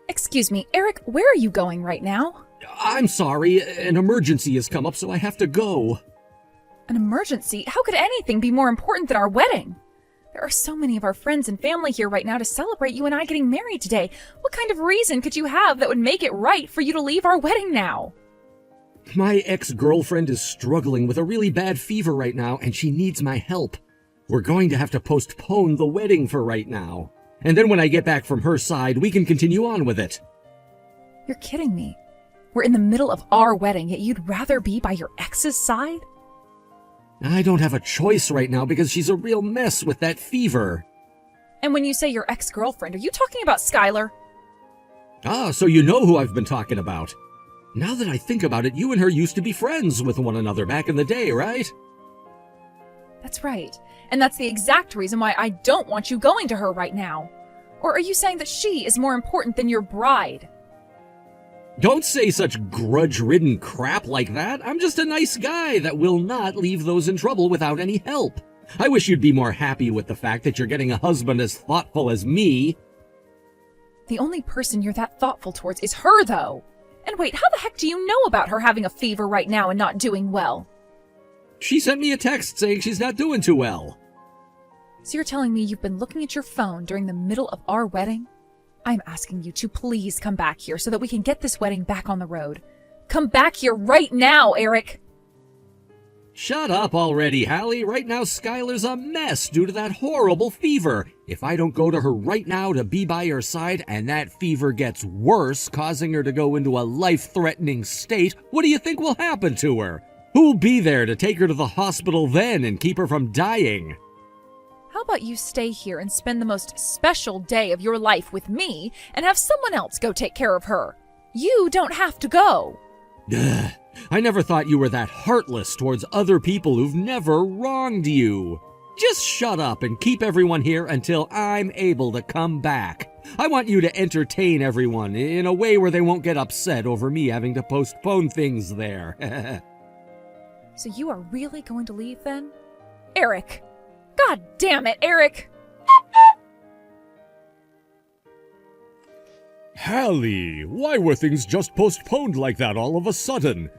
Excuse me, Eric, where are you going right now? I'm sorry, an emergency has come up, so I have to go. An emergency? How could anything be more important than our wedding? There are so many of our friends and family here right now to celebrate you and I getting married today. What kind of reason could you have that would make it right for you to leave our wedding now? My ex-girlfriend is struggling with a really bad fever right now, and she needs my help. We're going to have to postpone the wedding for right now. And then when I get back from her side, we can continue on with it. You're kidding me. We're in the middle of our wedding, yet you'd rather be by your ex's side? I don't have a choice right now because she's a real mess with that fever. And when you say your ex-girlfriend, are you talking about Skylar? Ah, so you know who I've been talking about. Now that I think about it, you and her used to be friends with one another back in the day, right? That's right. And that's the exact reason why I don't want you going to her right now. Or are you saying that she is more important than your bride? Don't say such grudge-ridden crap like that. I'm just a nice guy that will not leave those in trouble without any help. I wish you'd be more happy with the fact that you're getting a husband as thoughtful as me. The only person you're that thoughtful towards is her, though. And wait, how the heck do you know about her having a fever right now and not doing well? She sent me a text saying she's not doing too well. So you're telling me you've been looking at your phone during the middle of our wedding? I'm asking you to please come back here so that we can get this wedding back on the road. Come back here right now, Eric! Shut up already, Hallie. Right now, Skylar's a mess due to that horrible fever. If I don't go to her right now to be by her side and that fever gets worse, causing her to go into a life-threatening state, what do you think will happen to her? Who'll be there to take her to the hospital then and keep her from dying? How about you stay here and spend the most special day of your life with me and have someone else go take care of her? You don't have to go. Ugh, I never thought you were that heartless towards other people who've never wronged you. Just shut up and keep everyone here until I'm able to come back. I want you to entertain everyone in a way where they won't get upset over me having to postpone things there. So you are really going to leave then? Eric! God damn it, Eric! Hallie, why were things just postponed like that all of a sudden?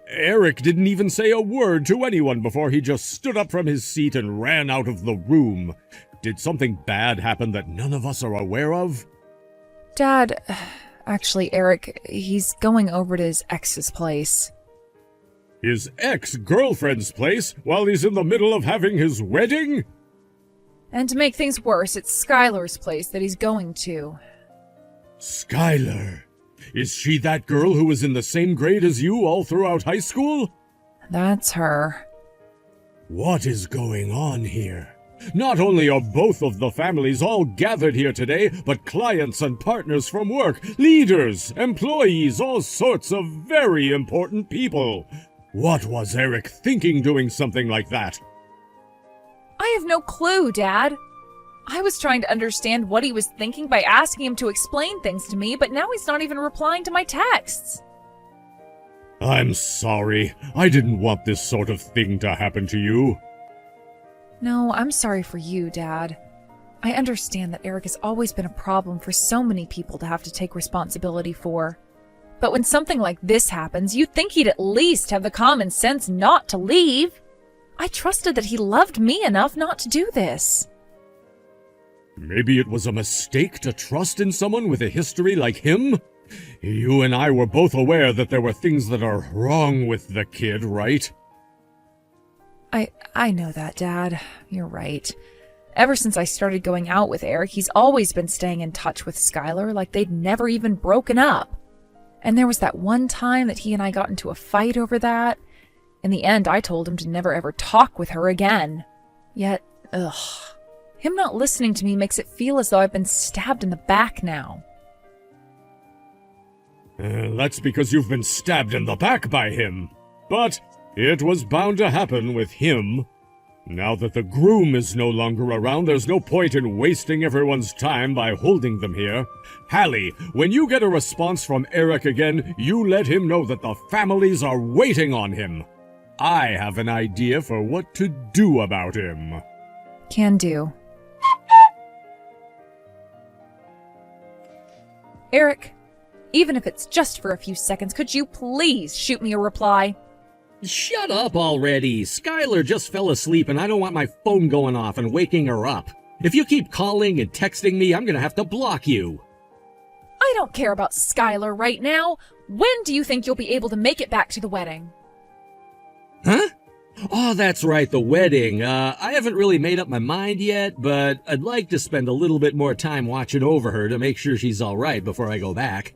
Eric didn't even say a word to anyone before he just stood up from his seat and ran out of the room. Did something bad happen that none of us are aware of? Dad, actually, Eric, he's going over to his ex's place. His ex-girlfriend's place while he's in the middle of having his wedding? And to make things worse, it's Skylar's place that he's going to. Skylar. Is she that girl who was in the same grade as you all throughout high school? That's her. What is going on here? Not only are both of the families all gathered here today, but clients and partners from work, leaders, employees, all sorts of very important people. What was Eric thinking doing something like that? I have no clue, Dad. I was trying to understand what he was thinking by asking him to explain things to me, but now he's not even replying to my texts. I'm sorry. I didn't want this sort of thing to happen to you. No, I'm sorry for you, Dad. I understand that Eric has always been a problem for so many people to have to take responsibility for. But when something like this happens, you'd think he'd at least have the common sense not to leave. I trusted that he loved me enough not to do this. Maybe it was a mistake to trust in someone with a history like him? You and I were both aware that there were things that are wrong with the kid, right? I know that, Dad. You're right. Ever since I started going out with Eric, he's always been staying in touch with Skylar like they'd never even broken up. And there was that one time that he and I got into a fight over that. In the end, I told him to never ever talk with her again. Yet, him not listening to me makes it feel as though I've been stabbed in the back now. That's because you've been stabbed in the back by him. But it was bound to happen with him. Now that the groom is no longer around, there's no point in wasting everyone's time by holding them here. Hallie, when you get a response from Eric again, you let him know that the families are waiting on him. I have an idea for what to do about him. Can do. Eric, Even if it's just for a few seconds, could you please shoot me a reply? Shut up already. Skylar just fell asleep and I don't want my phone going off and waking her up. If you keep calling and texting me, I'm gonna have to block you. I don't care about Skylar right now. When do you think you'll be able to make it back to the wedding? Huh? Oh, that's right, the wedding. I haven't really made up my mind yet, but I'd like to spend a little bit more time watching over her to make sure she's all right before I go back.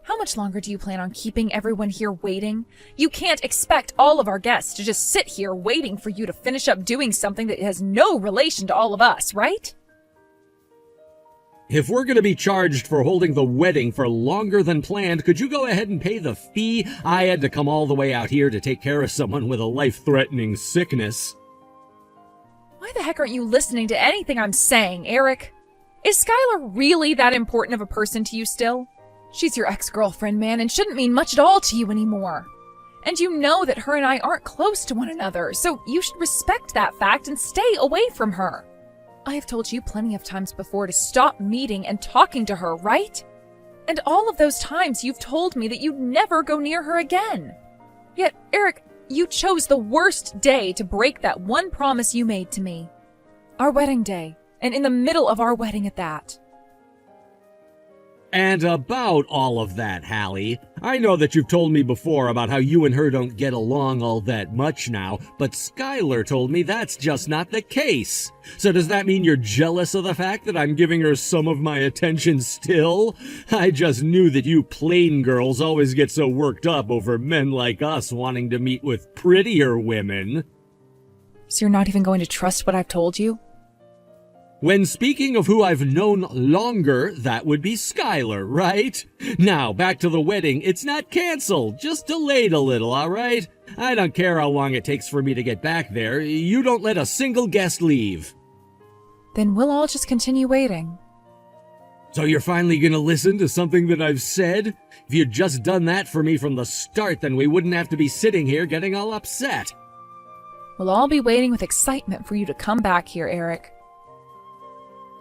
How much longer do you plan on keeping everyone here waiting? You can't expect all of our guests to just sit here waiting for you to finish up doing something that has no relation to all of us, right? If we're going to be charged for holding the wedding for longer than planned, could you go ahead and pay the fee? I had to come all the way out here to take care of someone with a life-threatening sickness. Why the heck aren't you listening to anything I'm saying, Eric? Is Skylar really that important of a person to you still? She's your ex-girlfriend, man, and shouldn't mean much at all to you anymore. And you know that her and I aren't close to one another, so you should respect that fact and stay away from her. I have told you plenty of times before to stop meeting and talking to her, right? And all of those times you've told me that you'd never go near her again. Yet, Eric, you chose the worst day to break that one promise you made to me. Our wedding day, and in the middle of our wedding at that. And about all of that, Hallie, I know that you've told me before about how you and her don't get along all that much now, but Skylar told me that's just not the case. So does that mean you're jealous of the fact that I'm giving her some of my attention still? I just knew that you plain girls always get so worked up over men like us wanting to meet with prettier women. So you're not even going to trust what I've told you? When speaking of who I've known longer, that would be Skylar, right? Now, back to the wedding. It's not canceled, just delayed a little, all right? I don't care how long it takes for me to get back there. You don't let a single guest leave. Then we'll all just continue waiting. So you're finally gonna listen to something that I've said? If you'd just done that for me from the start, then we wouldn't have to be sitting here getting all upset. We'll all be waiting with excitement for you to come back here, Eric.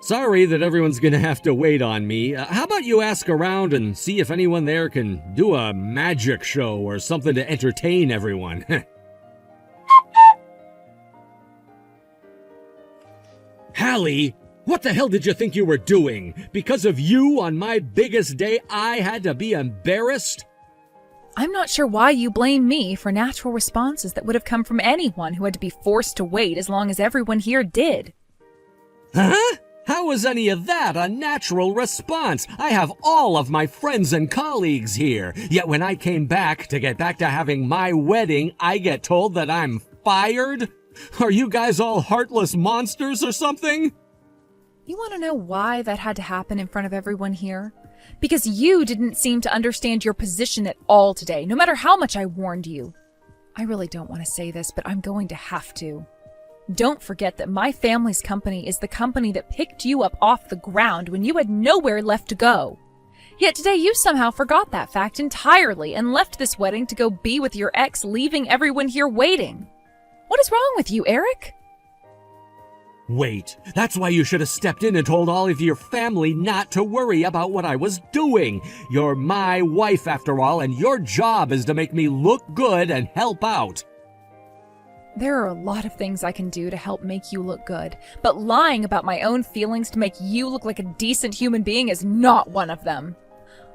Sorry that everyone's gonna have to wait on me. How about you ask around and see if anyone there can do a magic show or something to entertain everyone? Hallie, what the hell did you think you were doing? Because of you on my biggest day, I had to be embarrassed? I'm not sure why you blame me for natural responses that would have come from anyone who had to be forced to wait as long as everyone here did. Huh? How was any of that a natural response? I have all of my friends and colleagues here. Yet when I came back to get back to having my wedding, I get told that I'm fired? Are you guys all heartless monsters or something? You want to know why that had to happen in front of everyone here? Because you didn't seem to understand your position at all today, no matter how much I warned you. I really don't want to say this, but I'm going to have to. Don't forget that my family's company is the company that picked you up off the ground when you had nowhere left to go. Yet today you somehow forgot that fact entirely and left this wedding to go be with your ex, leaving everyone here waiting. What is wrong with you, Eric? Wait, that's why you should have stepped in and told all of your family not to worry about what I was doing. You're my wife after all, and your job is to make me look good and help out. There are a lot of things I can do to help make you look good, but lying about my own feelings to make you look like a decent human being is not one of them.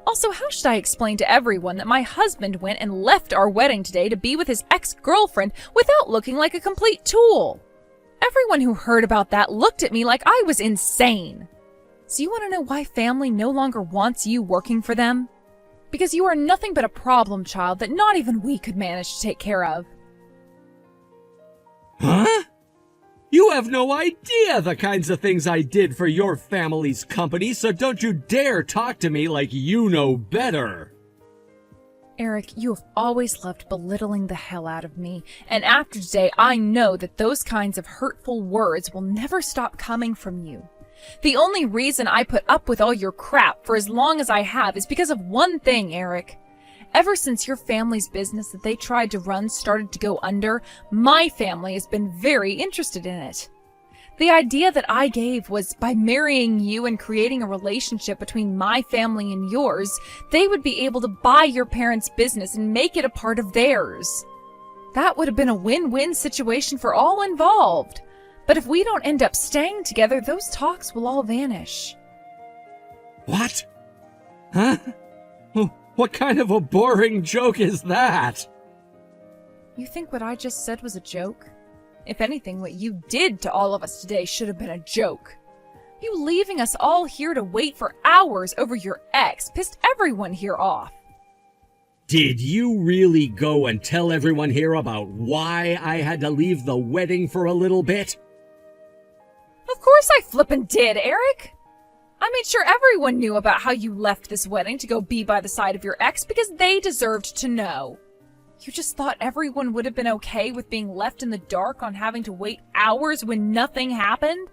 Also, how should I explain to everyone that my husband went and left our wedding today to be with his ex-girlfriend without looking like a complete tool? Everyone who heard about that looked at me like I was insane. So you want to know why family no longer wants you working for them? Because you are nothing but a problem child that not even we could manage to take care of. Huh? You have no idea the kinds of things I did for your family's company, so don't you dare talk to me like you know better. Eric, you have always loved belittling the hell out of me, and after today I know that those kinds of hurtful words will never stop coming from you. The only reason I put up with all your crap for as long as I have is because of one thing, Eric. Ever since your family's business that they tried to run started to go under, my family has been very interested in it. The idea that I gave was by marrying you and creating a relationship between my family and yours, they would be able to buy your parents' business and make it a part of theirs. That would have been a win-win situation for all involved. But if we don't end up staying together, those talks will all vanish. What? Huh? What kind of a boring joke is that? You think what I just said was a joke? If anything, what you did to all of us today should have been a joke. You leaving us all here to wait for hours over your ex pissed everyone here off. Did you really go and tell everyone here about why I had to leave the wedding for a little bit? Of course I flippin' did, Eric. I made sure everyone knew about how you left this wedding to go be by the side of your ex because they deserved to know. You just thought everyone would have been okay with being left in the dark on having to wait hours when nothing happened?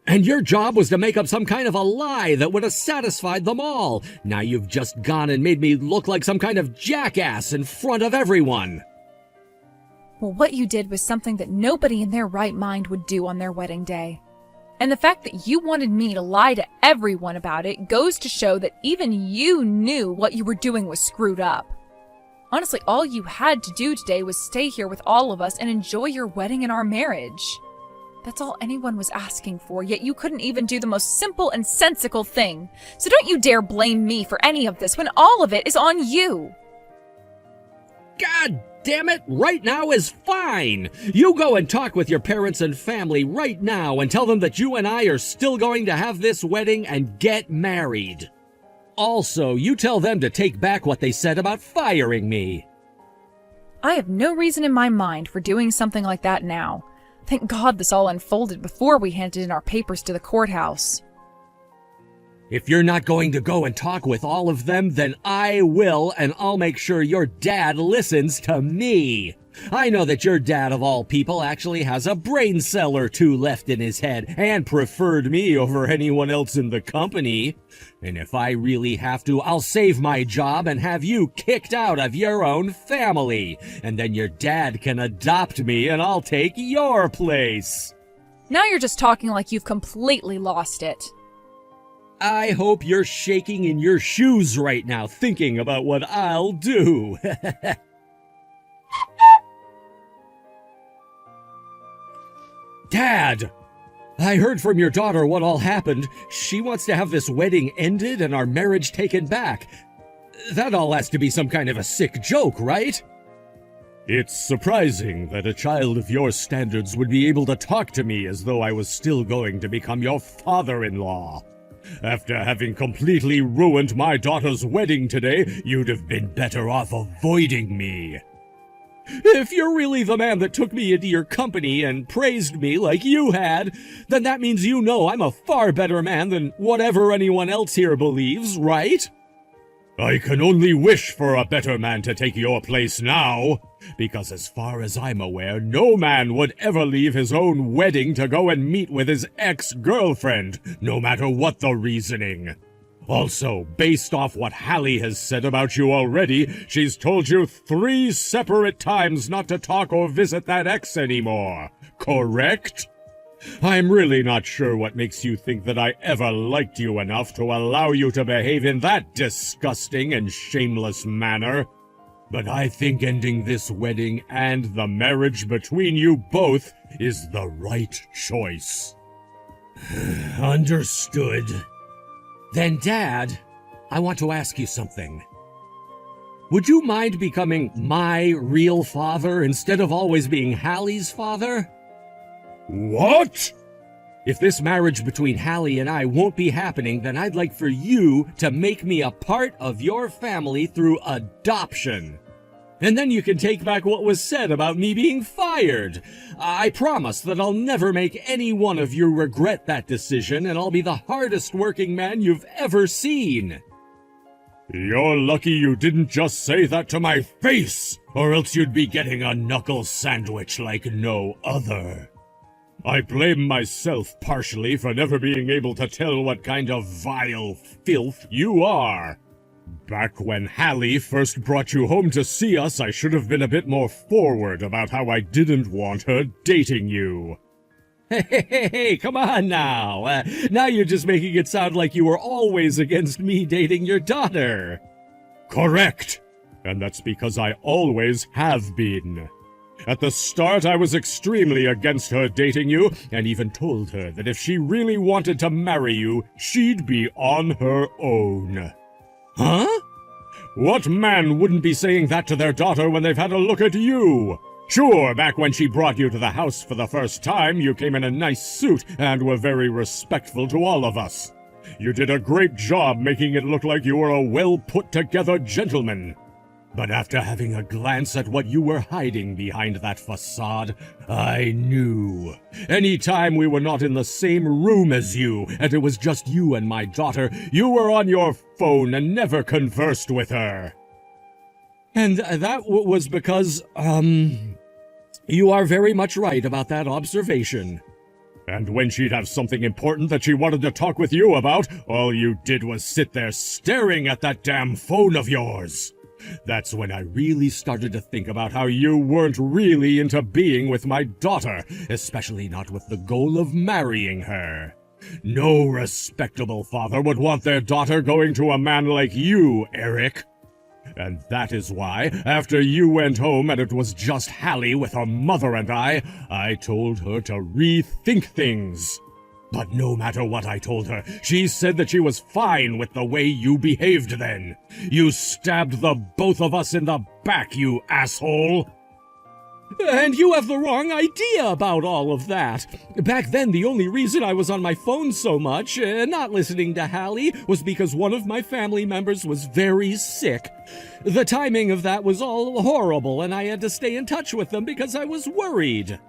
And your job was to make up some kind of a lie that would have satisfied them all. Now you've just gone and made me look like some kind of jackass in front of everyone. Well, what you did was something that nobody in their right mind would do on their wedding day. And the fact that you wanted me to lie to everyone about it goes to show that even you knew what you were doing was screwed up. Honestly, all you had to do today was stay here with all of us and enjoy your wedding and our marriage. That's all anyone was asking for, yet you couldn't even do the most simple and sensical thing. So don't you dare blame me for any of this when all of it is on you. God damn it, right now is fine. You go and talk with your parents and family right now and tell them that you and I are still going to have this wedding and get married. Also, you tell them to take back what they said about firing me. I have no reason in my mind for doing something like that now. Thank God this all unfolded before we handed in our papers to the courthouse. If you're not going to go and talk with all of them, then I will, and I'll make sure your dad listens to me. I know that your dad, of all people, actually has a brain cell or two left in his head, and preferred me over anyone else in the company. And if I really have to, I'll save my job and have you kicked out of your own family. And then your dad can adopt me and I'll take your place. Now you're just talking like you've completely lost it. I hope you're shaking in your shoes right now, thinking about what I'll do. Dad! I heard from your daughter what all happened. She wants to have this wedding ended and our marriage taken back. That all has to be some kind of a sick joke, right? It's surprising that a child of your standards would be able to talk to me as though I was still going to become your father-in-law. After having completely ruined my daughter's wedding today, you'd have been better off avoiding me. If you're really the man that took me into your company and praised me like you had, then that means you know I'm a far better man than whatever anyone else here believes, right? I can only wish for a better man to take your place now, because as far as I'm aware, no man would ever leave his own wedding to go and meet with his ex-girlfriend, no matter what the reasoning. Also, based off what Hallie has said about you already, she's told you 3 separate times not to talk or visit that ex anymore, correct? I'm really not sure what makes you think that I ever liked you enough to allow you to behave in that disgusting and shameless manner. But I think ending this wedding and the marriage between you both is the right choice. Understood. Then, Dad, I want to ask you something. Would you mind becoming my real father instead of always being Hallie's father? What? If this marriage between Hallie and I won't be happening, then I'd like for you to make me a part of your family through adoption. And then you can take back what was said about me being fired. I promise that I'll never make any one of you regret that decision, and I'll be the hardest working man you've ever seen. You're lucky you didn't just say that to my face, or else you'd be getting a knuckle sandwich like no other. I blame myself partially for never being able to tell what kind of vile filth you are. Back when Hallie first brought you home to see us, I should have been a bit more forward about how I didn't want her dating you. Hey, come on now. Now you're just making it sound like you were always against me dating your daughter. Correct. And that's because I always have been. At the start, I was extremely against her dating you, and even told her that if she really wanted to marry you, she'd be on her own. Huh? What man wouldn't be saying that to their daughter when they've had a look at you? Sure, back when she brought you to the house for the first time, you came in a nice suit and were very respectful to all of us. You did a great job making it look like you were a well-put-together gentleman. But after having a glance at what you were hiding behind that facade, I knew. Any time we were not in the same room as you, and it was just you and my daughter, you were on your phone and never conversed with her. And that was because, you are very much right about that observation. And when she'd have something important that she wanted to talk with you about, all you did was sit there staring at that damn phone of yours. That's when I really started to think about how you weren't really into being with my daughter, especially not with the goal of marrying her. No respectable father would want their daughter going to a man like you, Eric. And that is why, after you went home and it was just Hallie with her mother and I told her to rethink things. But no matter what I told her, she said that she was fine with the way you behaved then. You stabbed the both of us in the back, you asshole! And you have the wrong idea about all of that. Back then, the only reason I was on my phone so much, not listening to Hallie, was because one of my family members was very sick. The timing of that was all horrible, and I had to stay in touch with them because I was worried.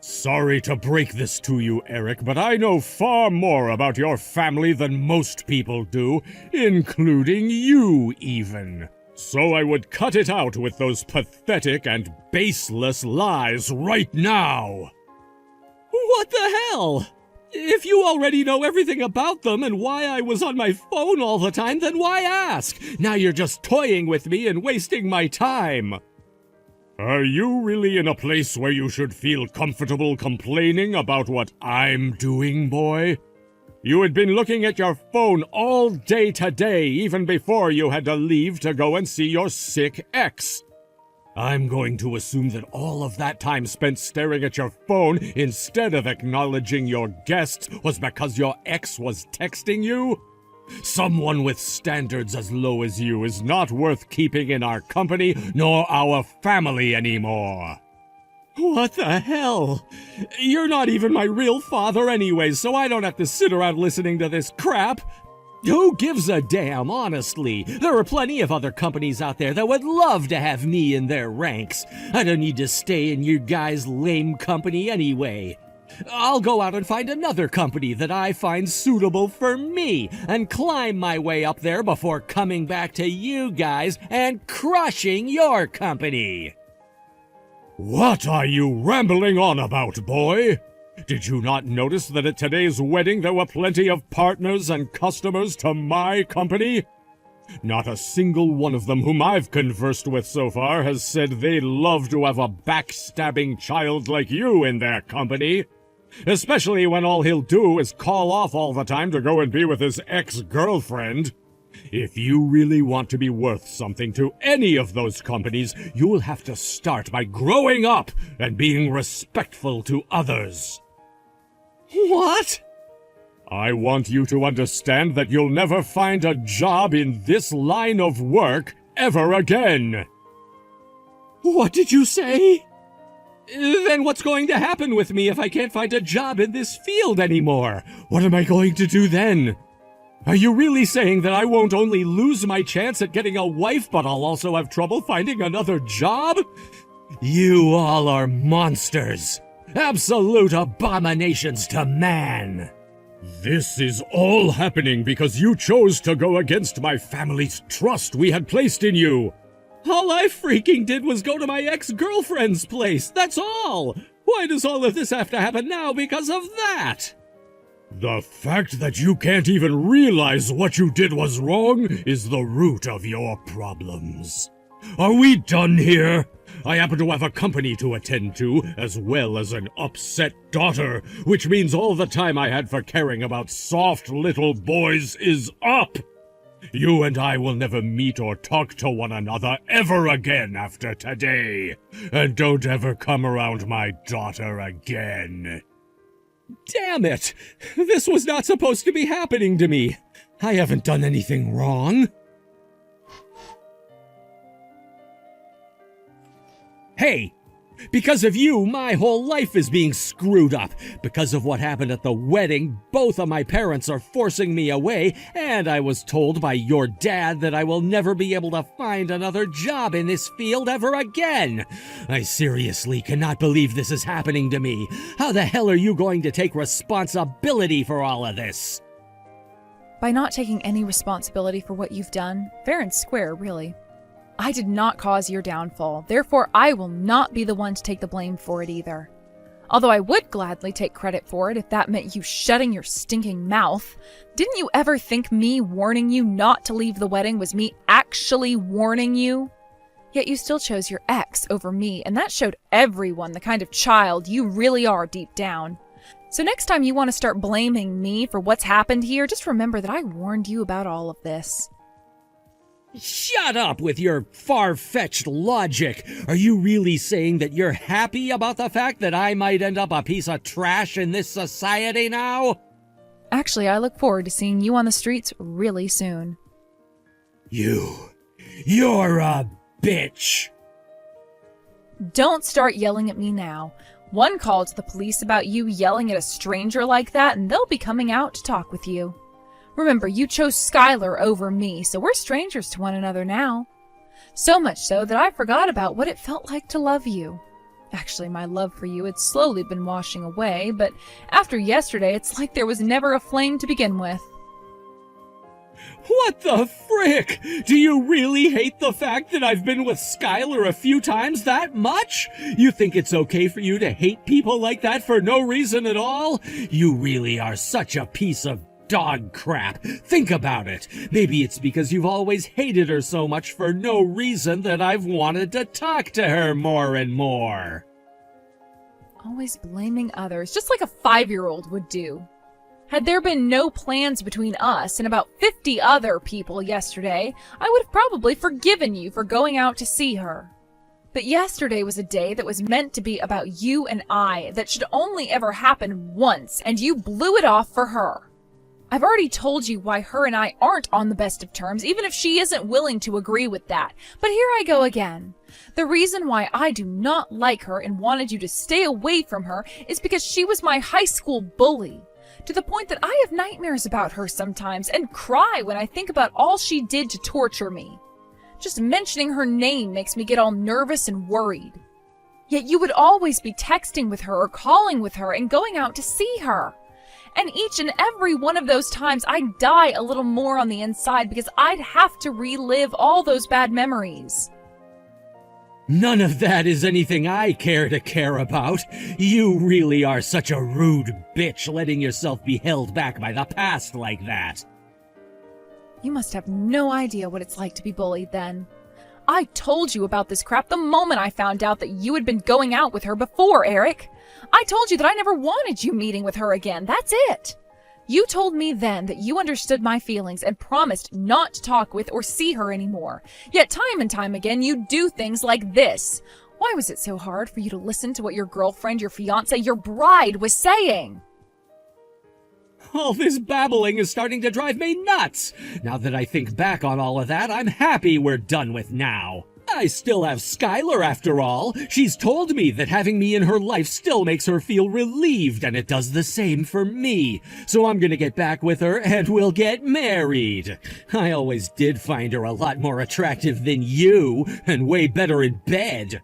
Sorry to break this to you, Eric, but I know far more about your family than most people do, including you, even. So I would cut it out with those pathetic and baseless lies right now. What the hell? If you already know everything about them and why I was on my phone all the time, then why ask? Now you're just toying with me and wasting my time. Are you really in a place where you should feel comfortable complaining about what I'm doing, boy? You had been looking at your phone all day today, even before you had to leave to go and see your sick ex. I'm going to assume that all of that time spent staring at your phone instead of acknowledging your guests was because your ex was texting you? Someone with standards as low as you is not worth keeping in our company nor our family anymore. What the hell? You're not even my real father anyway, so I don't have to sit around listening to this crap. Who gives a damn, honestly? There are plenty of other companies out there that would love to have me in their ranks. I don't need to stay in your guys' lame company anyway. I'll go out and find another company that I find suitable for me and climb my way up there before coming back to you guys and crushing your company. What are you rambling on about, boy? Did you not notice that at today's wedding there were plenty of partners and customers to my company? Not a single one of them whom I've conversed with so far has said they'd love to have a backstabbing child like you in their company. Especially when all he'll do is call off all the time to go and be with his ex-girlfriend. If you really want to be worth something to any of those companies, you'll have to start by growing up and being respectful to others. What? I want you to understand that you'll never find a job in this line of work ever again. What did you say? Then what's going to happen with me if I can't find a job in this field anymore? What am I going to do then? Are you really saying that I won't only lose my chance at getting a wife, but I'll also have trouble finding another job? You all are monsters. Absolute abominations to man. This is all happening because you chose to go against my family's trust we had placed in you. All I freaking did was go to my ex-girlfriend's place, that's all! Why does all of this have to happen now because of that? The fact that you can't even realize what you did was wrong is the root of your problems. Are we done here? I happen to have a company to attend to, as well as an upset daughter, which means all the time I had for caring about soft little boys is up. You and I will never meet or talk to one another ever again after today. And don't ever come around my daughter again. Damn it! This was not supposed to be happening to me. I haven't done anything wrong. Hey! Because of you, my whole life is being screwed up. Because of what happened at the wedding, both of my parents are forcing me away, and I was told by your dad that I will never be able to find another job in this field ever again. I seriously cannot believe this is happening to me. How the hell are you going to take responsibility for all of this? By not taking any responsibility for what you've done, fair and square, really. I did not cause your downfall, therefore I will not be the one to take the blame for it either. Although I would gladly take credit for it if that meant you shutting your stinking mouth. Didn't you ever think me warning you not to leave the wedding was me actually warning you? Yet you still chose your ex over me, and that showed everyone the kind of child you really are deep down. So next time you want to start blaming me for what's happened here, just remember that I warned you about all of this. Shut up with your far-fetched logic. Are you really saying that you're happy about the fact that I might end up a piece of trash in this society now? Actually, I look forward to seeing you on the streets really soon. You're a bitch. Don't start yelling at me now. One call to the police about you yelling at a stranger like that, and they'll be coming out to talk with you. Remember, you chose Skylar over me, so we're strangers to one another now. So much so that I forgot about what it felt like to love you. Actually, my love for you had slowly been washing away, but after yesterday, it's like there was never a flame to begin with. What the frick? Do you really hate the fact that I've been with Skylar a few times that much? You think it's okay for you to hate people like that for no reason at all? You really are such a piece of dog crap. Think about it. Maybe it's because you've always hated her so much for no reason that I've wanted to talk to her more and more. Always blaming others, just like a 5-year-old would do. Had there been no plans between us and about 50 other people yesterday, I would have probably forgiven you for going out to see her. But yesterday was a day that was meant to be about you and I, that should only ever happen once, and you blew it off for her. I've already told you why her and I aren't on the best of terms, even if she isn't willing to agree with that. But here I go again. The reason why I do not like her and wanted you to stay away from her is because she was my high school bully. To the point that I have nightmares about her sometimes and cry when I think about all she did to torture me. Just mentioning her name makes me get all nervous and worried. Yet you would always be texting with her or calling with her and going out to see her. And each and every one of those times I'd die a little more on the inside because I'd have to relive all those bad memories. None of that is anything I care about. You really are such a rude bitch letting yourself be held back by the past like that. You must have no idea what it's like to be bullied then. I told you about this crap the moment I found out that you had been going out with her before, Eric. I told you that I never wanted you meeting with her again. That's it. You told me then that you understood my feelings and promised not to talk with or see her anymore. Yet time and time again, you do things like this. Why was it so hard for you to listen to what your girlfriend, your fiancé, your bride was saying? All this babbling is starting to drive me nuts. Now that I think back on all of that, I'm happy we're done with now. I still have Skylar after all. She's told me that having me in her life still makes her feel relieved, and it does the same for me. So I'm gonna get back with her and we'll get married. I always did find her a lot more attractive than you, and way better in bed.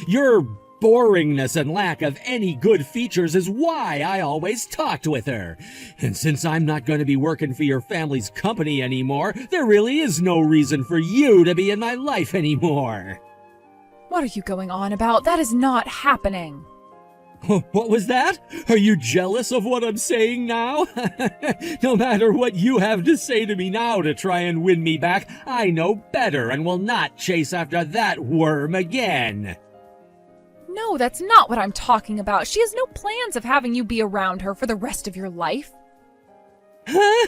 Your boringness and lack of any good features is why I always talked with her. And since I'm not going to be working for your family's company anymore, there really is no reason for you to be in my life anymore. What are you going on about? That is not happening. What was that? Are you jealous of what I'm saying now? No matter what you have to say to me now to try and win me back, I know better and will not chase after that worm again. No, that's not what I'm talking about. She has no plans of having you be around her for the rest of your life. Huh?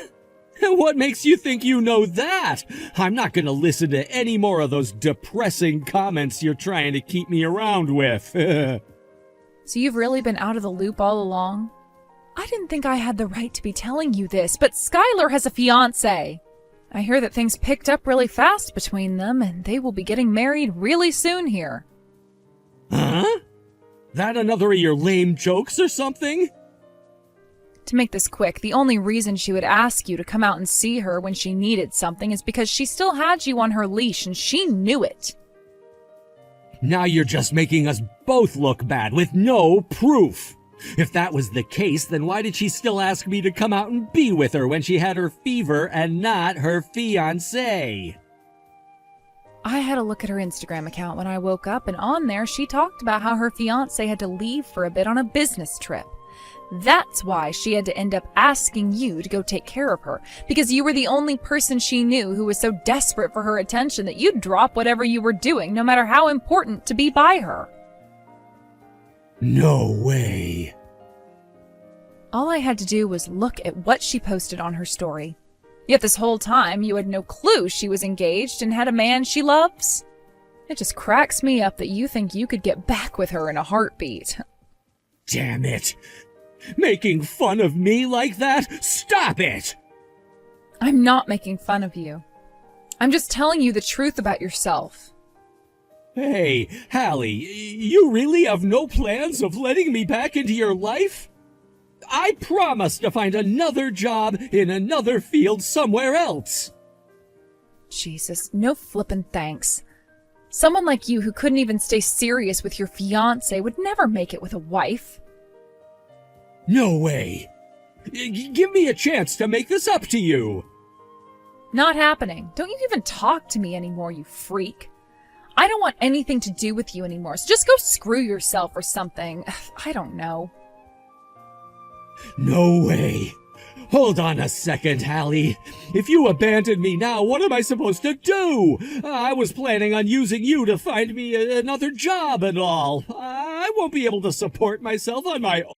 What makes you think you know that? I'm not gonna listen to any more of those depressing comments you're trying to keep me around with. So you've really been out of the loop all along? I didn't think I had the right to be telling you this, but Skylar has a fiancé. I hear that things picked up really fast between them, and they will be getting married really soon here. Huh? That another of your lame jokes or something? To make this quick, the only reason she would ask you to come out and see her when she needed something is because she still had you on her leash, and she knew it. Now you're just making us both look bad with no proof. If that was the case, then why did she still ask me to come out and be with her when she had her fever and not her fiancé? I had a look at her Instagram account when I woke up, and on there she talked about how her fiancé had to leave for a bit on a business trip. That's why she had to end up asking you to go take care of her, because you were the only person she knew who was so desperate for her attention that you'd drop whatever you were doing, no matter how important, to be by her. No way. All I had to do was look at what she posted on her story. Yet this whole time you had no clue she was engaged and had a man she loves. It just cracks me up that you think you could get back with her in a heartbeat. Damn it. Making fun of me like that? Stop it! I'm not making fun of you. I'm just telling you the truth about yourself. Hey, Hallie, you really have no plans of letting me back into your life? I promise to find another job in another field somewhere else. Jesus, no flippin' thanks. Someone like you who couldn't even stay serious with your fiancé would never make it with a wife. No way. Give me a chance to make this up to you. Not happening. Don't you even talk to me anymore, you freak. I don't want anything to do with you anymore, so just go screw yourself or something. I don't know. No way. Hold on a second, Hallie. If you abandon me now, what am I supposed to do? I was planning on using you to find me another job and all. I won't be able to support myself on my own.